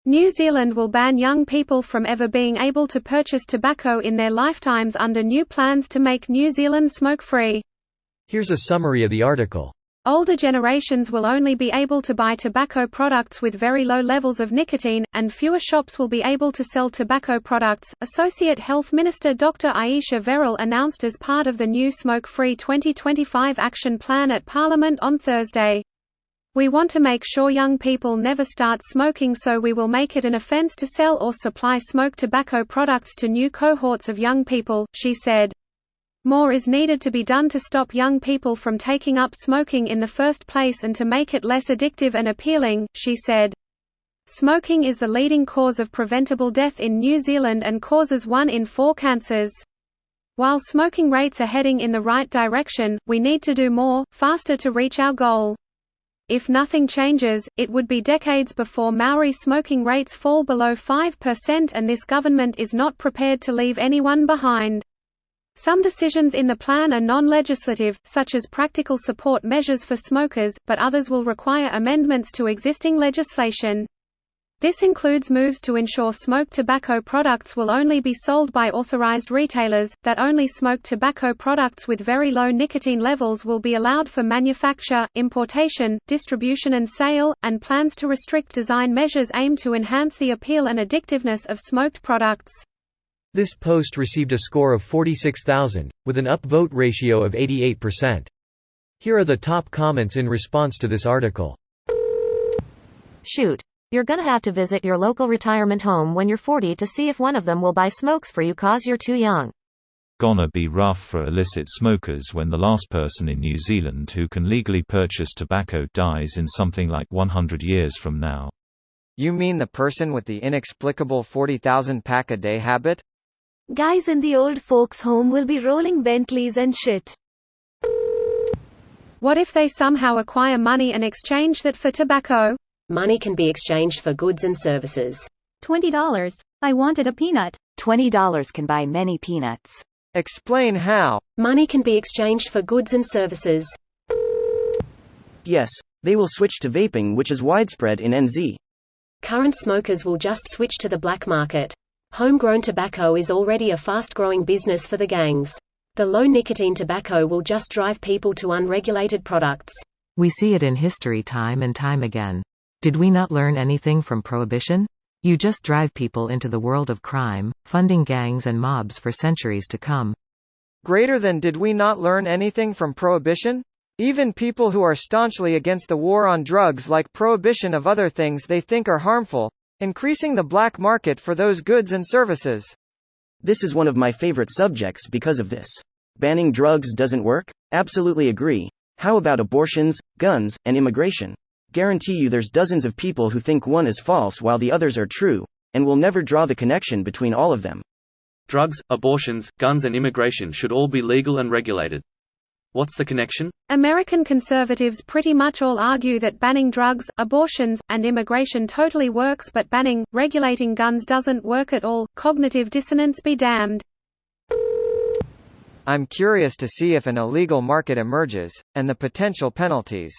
New Zealand will ban young people from ever being able to purchase tobacco in their lifetimes under new plans to make New Zealand smoke-free. Here's a summary of the article. Older generations will only be able to buy tobacco products with very low levels of nicotine, and fewer shops will be able to sell tobacco products, Associate Health Minister Dr. Aisha Verrall announced as part of the new Smoke-Free 2025 action plan at Parliament on Thursday. "We want to make sure young people never start smoking, so we will make it an offence to sell or supply smoked tobacco products to new cohorts of young people," she said. "More is needed to be done to stop young people from taking up smoking in the first place and to make it less addictive and appealing," she said. Smoking is the leading cause of preventable death in New Zealand and causes 1 in 4 cancers. While smoking rates are heading in the right direction, we need to do more, faster to reach our goal. If nothing changes, it would be decades before Maori smoking rates fall below 5%, and this government is not prepared to leave anyone behind. Some decisions in the plan are non-legislative, such as practical support measures for smokers, but others will require amendments to existing legislation. This includes moves to ensure smoked tobacco products will only be sold by authorized retailers, that only smoked tobacco products with very low nicotine levels will be allowed for manufacture, importation, distribution and sale, and plans to restrict design measures aimed to enhance the appeal and addictiveness of smoked products. This post received a score of 46,000, with an upvote ratio of 88%. Here are the top comments in response to this article. Shoot. You're gonna have to visit your local retirement home when you're 40 to see if one of them will buy smokes for you cause you're too young. Gonna be rough for illicit smokers when the last person in New Zealand who can legally purchase tobacco dies in something like 100 years from now. You mean the person with the inexplicable 40,000 pack a day habit? Guys in the old folks' home will be rolling Bentleys and shit. What if they somehow acquire money and exchange that for tobacco? Money can be exchanged for goods and services. $20. I wanted a peanut. $20 can buy many peanuts. Explain how. Money can be exchanged for goods and services. Yes, they will switch to vaping, which is widespread in NZ. Current smokers will just switch to the black market. Homegrown tobacco is already a fast-growing business for the gangs. The low-nicotine tobacco will just drive people to unregulated products. We see it in history time and time again. Did we not learn anything from Prohibition? You just drive people into the world of crime, funding gangs and mobs for centuries to come. Greater than did we not learn anything from Prohibition? Even people who are staunchly against the war on drugs like prohibition of other things they think are harmful, increasing the black market for those goods and services. This is one of my favorite subjects because of this. Banning drugs doesn't work? Absolutely agree. How about abortions, guns, and immigration? Guarantee you there's dozens of people who think one is false while the others are true, and will never draw the connection between all of them. Drugs, abortions, guns and immigration should all be legal and regulated. What's the connection? American conservatives pretty much all argue that banning drugs, abortions, and immigration totally works, but banning, regulating guns doesn't work at all. Cognitive dissonance be damned. I'm curious to see if an illegal market emerges, and the potential penalties.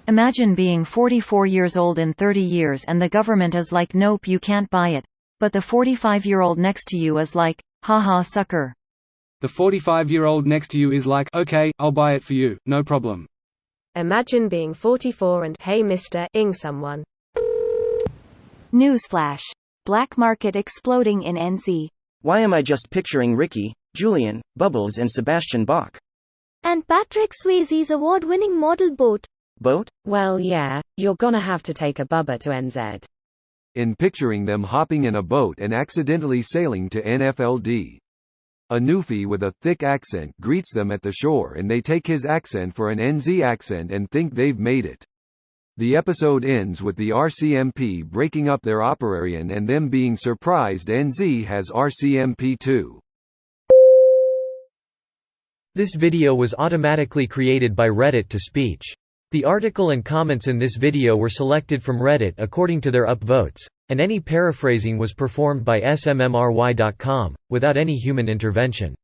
Imagine being 44 years old in 30 years and the government is like, nope, you can't buy it. But the 45-year-old next to you is like, haha, sucker. The 45-year-old next to you is like, okay, I'll buy it for you, no problem. Imagine being 44 and, hey Mr. someone. Newsflash. Black market exploding in NZ. Why am I just picturing Ricky, Julian, Bubbles and Sebastian Bach? And Patrick Swayze's award-winning model boat. Boat? Well yeah, you're gonna have to take a bubba to NZ. In picturing them hopping in a boat and accidentally sailing to NFLD. A newfie with a thick accent greets them at the shore and they take his accent for an NZ accent and think they've made it. The episode ends with the RCMP breaking up their operation and them being surprised NZ has RCMP too. This video was automatically created by Reddit to Speech. The article and comments in this video were selected from Reddit according to their upvotes, and any paraphrasing was performed by smmry.com, without any human intervention.